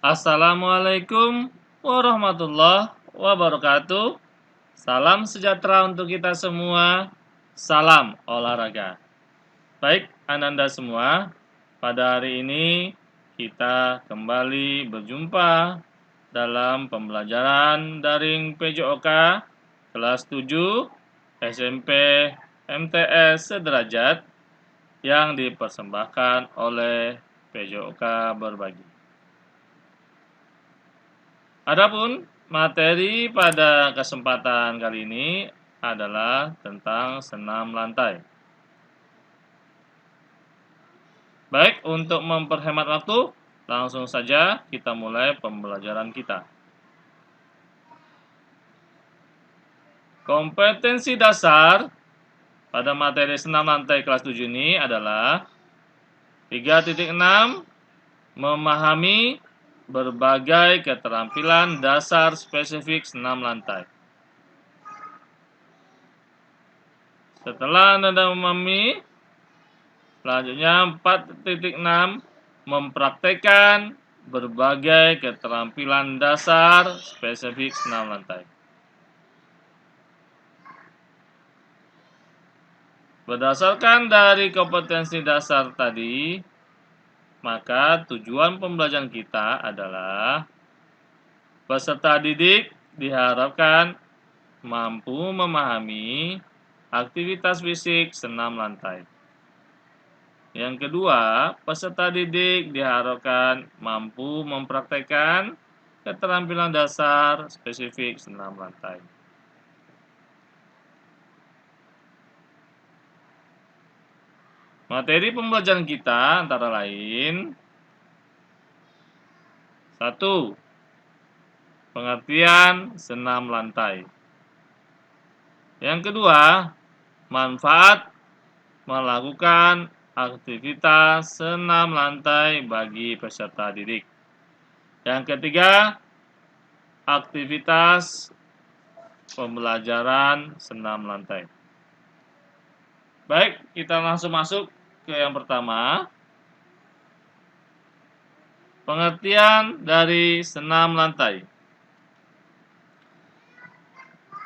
Assalamualaikum warahmatullahi wabarakatuh. Salam sejahtera untuk kita semua. Salam olahraga. Baik, Ananda semua, pada hari ini kita kembali berjumpa dalam pembelajaran daring PJOK kelas 7 SMP MTS Sederajat yang dipersembahkan oleh PJOK Berbagi. Adapun materi pada kesempatan kali ini adalah tentang senam lantai. Baik, untuk memperhemat waktu, langsung saja kita mulai pembelajaran kita. Kompetensi dasar pada materi senam lantai kelas 7 ini adalah 3.6 memahami berbagai keterampilan dasar spesifik senam lantai. Setelah Anda memahami, selanjutnya 4.6 mempraktekkan berbagai keterampilan dasar spesifik senam lantai. Berdasarkan dari kompetensi dasar tadi, maka tujuan pembelajaran kita adalah peserta didik diharapkan mampu memahami aktivitas fisik senam lantai. Yang kedua, peserta didik diharapkan mampu mempraktekkan keterampilan dasar spesifik senam lantai. Materi pembelajaran kita antara lain 1. Pengertian senam lantai. Yang kedua, manfaat melakukan aktivitas senam lantai bagi peserta didik. Yang ketiga, aktivitas pembelajaran senam lantai. Baik, kita langsung masuk ke yang pertama. Pengertian dari senam lantai.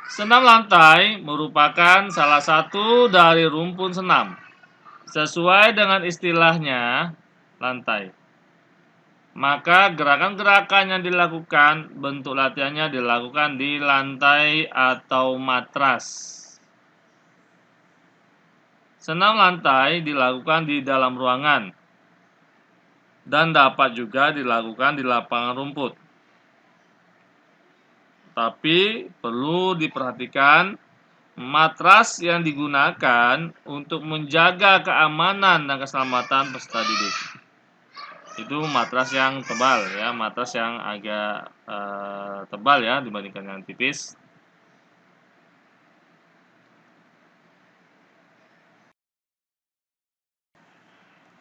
Senam lantai merupakan salah satu dari rumpun senam. Sesuai dengan istilahnya, lantai. Maka gerakan-gerakan yang dilakukan, bentuk latihannya dilakukan di lantai atau matras. Senam lantai dilakukan di dalam ruangan dan dapat juga dilakukan di lapangan rumput. Tapi perlu diperhatikan matras yang digunakan untuk menjaga keamanan dan keselamatan peserta didik. Itu matras yang tebal ya, matras yang agak tebal ya dibandingkan yang tipis.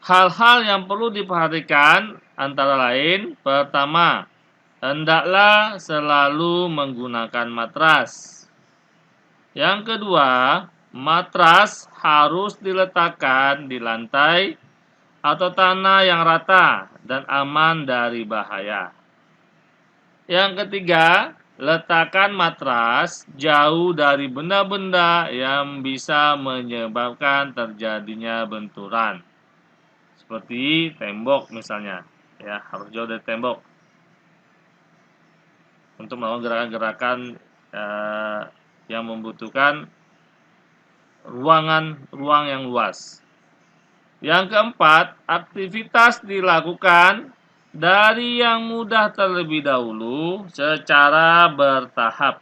Hal-hal yang perlu diperhatikan antara lain, pertama, hendaklah selalu menggunakan matras. Yang kedua, matras harus diletakkan di lantai atau tanah yang rata dan aman dari bahaya. Yang ketiga, letakkan matras jauh dari benda-benda yang bisa menyebabkan terjadinya benturan. Seperti tembok misalnya, ya harus jauh dari tembok untuk melakukan gerakan-gerakan yang membutuhkan ruang yang luas. Yang keempat, aktivitas dilakukan dari yang mudah terlebih dahulu secara bertahap.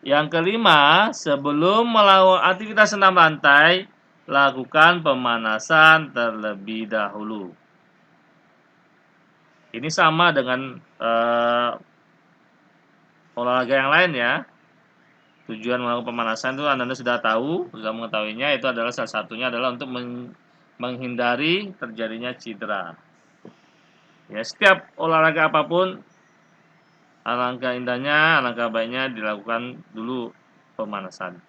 Yang kelima, sebelum melakukan aktivitas senam lantai, lakukan pemanasan terlebih dahulu. Ini sama dengan olahraga yang lain ya. Tujuan melakukan pemanasan itu Anda sudah tahu, sudah mengetahuinya, itu adalah salah satunya adalah untuk menghindari terjadinya cedera. Ya, setiap olahraga apapun, alangkah indahnya, alangkah baiknya dilakukan dulu pemanasan.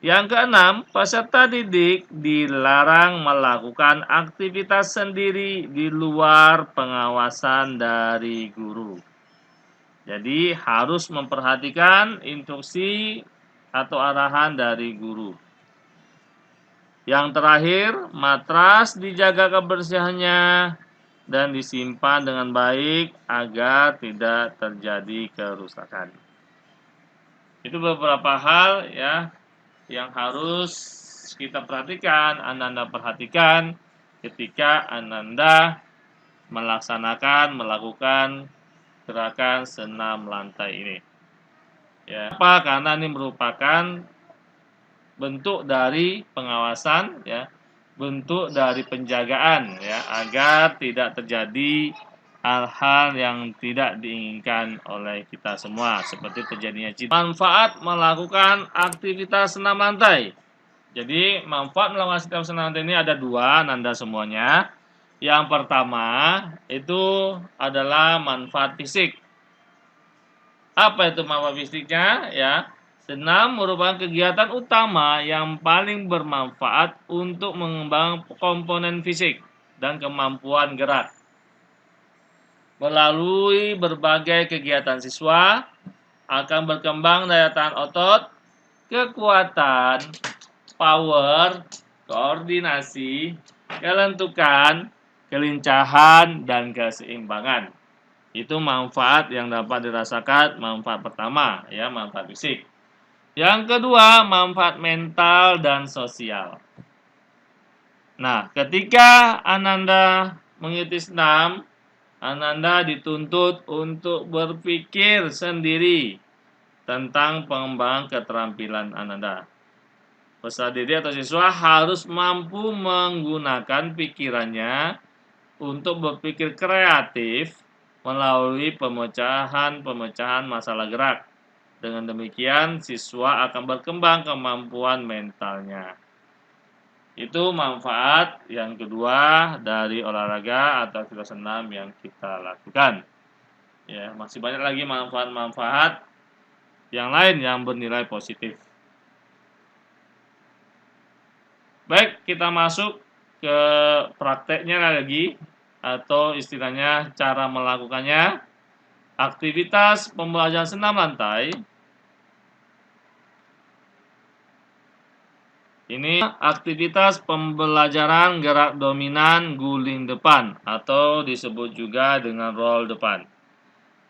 Yang keenam, peserta didik dilarang melakukan aktivitas sendiri di luar pengawasan dari guru. Jadi harus memperhatikan instruksi atau arahan dari guru. Yang terakhir, matras dijaga kebersihannya dan disimpan dengan baik agar tidak terjadi kerusakan. Itu beberapa hal ya yang harus kita perhatikan, Ananda perhatikan ketika Ananda melakukan gerakan senam lantai ini. Ya, apa? Karena ini merupakan bentuk dari pengawasan, ya, bentuk dari penjagaan, ya, agar tidak terjadi hal-hal yang tidak diinginkan oleh kita semua, seperti terjadinya cedera. Manfaat melakukan aktivitas senam lantai. Jadi manfaat melakukan aktivitas senam lantai ini ada dua, Nanda semuanya. Yang pertama itu adalah manfaat fisik. Apa itu manfaat fisiknya? Ya, senam merupakan kegiatan utama yang paling bermanfaat untuk mengembangkan komponen fisik dan kemampuan gerak. Melalui berbagai kegiatan siswa akan berkembang daya tahan otot, kekuatan, power, koordinasi, kelentukan, kelincahan, dan keseimbangan. Itu manfaat yang dapat dirasakan, manfaat pertama, ya, manfaat fisik. Yang kedua, manfaat mental dan sosial. Nah, ketika Ananda mengikuti senam, Ananda dituntut untuk berpikir sendiri tentang pengembangan keterampilan Ananda. Peserta didik atau siswa harus mampu menggunakan pikirannya untuk berpikir kreatif melalui pemecahan masalah gerak. Dengan demikian, siswa akan berkembang kemampuan mentalnya. Itu manfaat yang kedua dari olahraga atau aktivitas senam yang kita lakukan. Ya, masih banyak lagi manfaat-manfaat yang lain yang bernilai positif. Baik, kita masuk ke prakteknya lagi, atau istilahnya cara melakukannya. Aktivitas pembelajaran senam lantai ini aktivitas pembelajaran gerak dominan guling depan atau disebut juga dengan roll depan.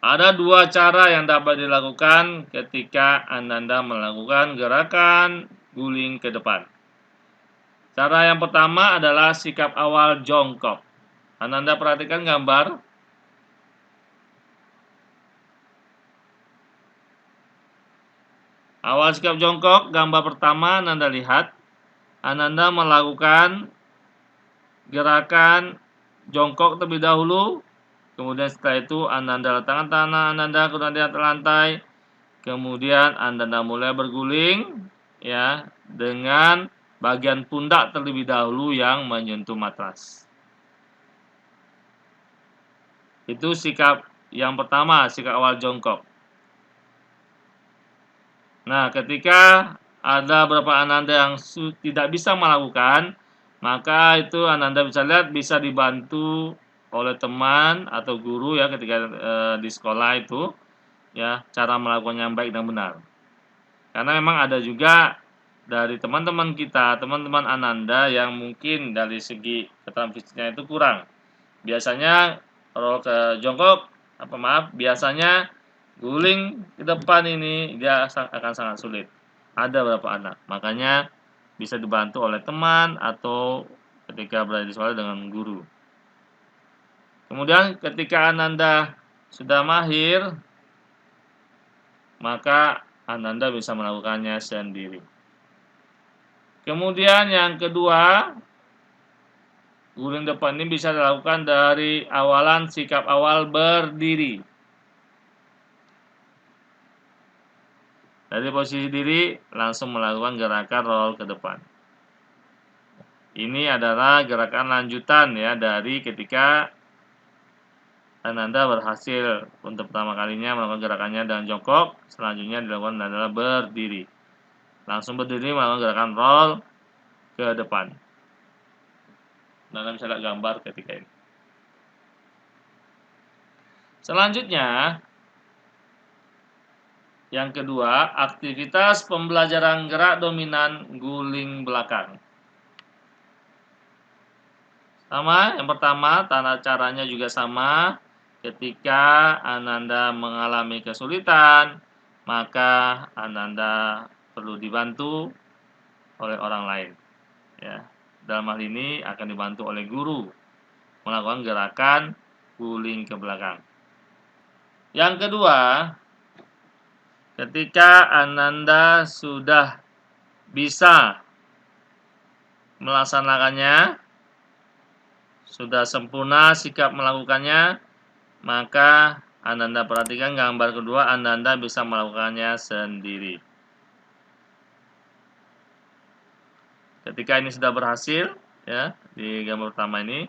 Ada dua cara yang dapat dilakukan ketika Ananda melakukan gerakan guling ke depan. Cara yang pertama adalah sikap awal jongkok. Ananda perhatikan gambar. Awal sikap jongkok, gambar pertama Ananda lihat. Ananda melakukan gerakan jongkok terlebih dahulu. Kemudian setelah itu Ananda letakkan tangan Ananda ke atas lantai. Kemudian Ananda mulai berguling, ya, dengan bagian pundak terlebih dahulu yang menyentuh matras. Itu sikap yang pertama, sikap awal jongkok. Nah, ketika ada beberapa Ananda yang tidak bisa melakukan, maka itu Ananda bisa lihat bisa dibantu oleh teman atau guru ya ketika di sekolah itu, ya, cara melakukannya yang baik dan benar. Karena memang ada juga dari teman-teman kita, teman-teman Ananda yang mungkin dari segi keterampilan fisiknya itu kurang. Biasanya kalau ke jongkok, biasanya guling ke depan ini dia akan sangat sulit. Ada beberapa anak, makanya bisa dibantu oleh teman atau ketika berada di sekolah dengan guru. Kemudian ketika Ananda sudah mahir, maka Ananda bisa melakukannya sendiri. Kemudian yang kedua, guling depan ini bisa dilakukan dari awalan sikap awal berdiri. Dari posisi diri langsung melakukan gerakan roll ke depan. Ini adalah gerakan lanjutan ya dari ketika Ananda berhasil untuk pertama kalinya melakukan gerakannya dengan jongkok, selanjutnya dilakukan adalah berdiri. Langsung berdiri melakukan gerakan roll ke depan. Dan Anda bisa lihat gambar ketika ini. Selanjutnya, yang kedua, aktivitas pembelajaran gerak dominan guling belakang. Sama, yang pertama, tanda caranya juga sama. Ketika Ananda mengalami kesulitan, maka Ananda perlu dibantu oleh orang lain. Ya, dalam hal ini akan dibantu oleh guru melakukan gerakan guling ke belakang. Yang kedua, ketika Ananda sudah bisa melaksanakannya, sudah sempurna sikap melakukannya, maka Ananda perhatikan gambar kedua, Ananda bisa melakukannya sendiri. Ketika ini sudah berhasil, ya, di gambar pertama ini,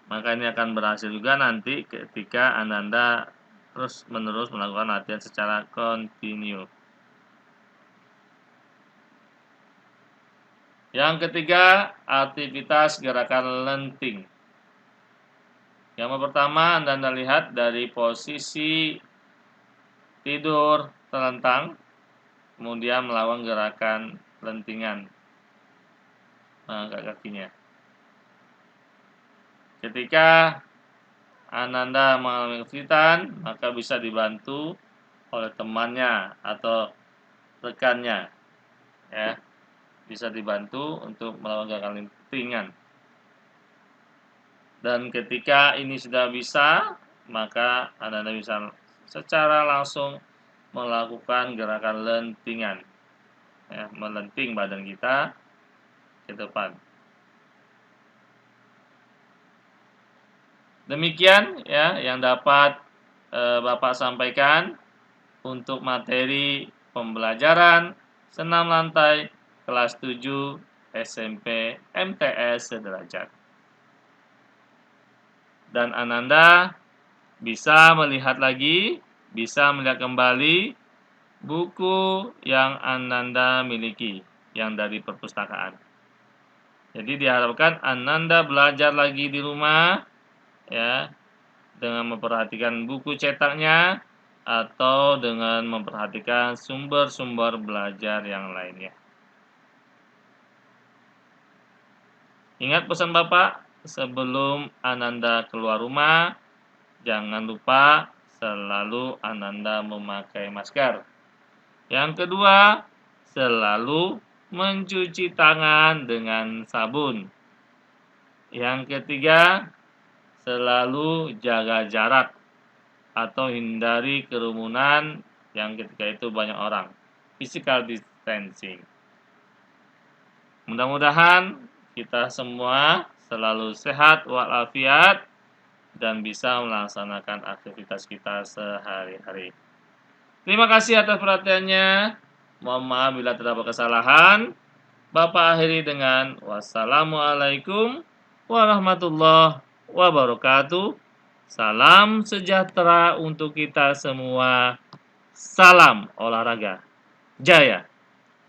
maka ini akan berhasil juga nanti ketika Ananda terus-menerus melakukan latihan secara kontinu. Yang ketiga, aktivitas gerakan lenting. Yang pertama, Anda lihat dari posisi tidur terlentang, kemudian melakukan gerakan lentingan mengangkat kakinya. Ketika Ananda mengalami kesulitan, maka bisa dibantu oleh temannya atau rekannya, ya, bisa dibantu untuk melakukan gerakan lentingan. Dan ketika ini sudah bisa, maka Ananda bisa secara langsung melakukan gerakan lentingan, ya, melenting badan kita ke depan. Demikian ya yang dapat Bapak sampaikan untuk materi pembelajaran senam lantai kelas 7 SMP MTS sederajat. Dan Ananda bisa melihat lagi, bisa melihat kembali buku yang Ananda miliki yang dari perpustakaan. Jadi diharapkan Ananda belajar lagi di rumah, ya, dengan memperhatikan buku cetaknya atau dengan memperhatikan sumber-sumber belajar yang lainnya. Ingat pesan Bapak, sebelum Ananda keluar rumah, jangan lupa selalu Ananda memakai masker. Yang kedua, selalu mencuci tangan dengan sabun. Yang ketiga, selalu jaga jarak atau hindari kerumunan yang ketika itu banyak orang. Physical distancing. Mudah-mudahan kita semua selalu sehat walafiat dan bisa melaksanakan aktivitas kita sehari-hari. Terima kasih atas perhatiannya. Mohon maaf bila terdapat kesalahan. Bapak akhiri dengan wassalamualaikum warahmatullahi wabarakatuh. Salam sejahtera untuk kita semua. Salam olahraga. Jaya.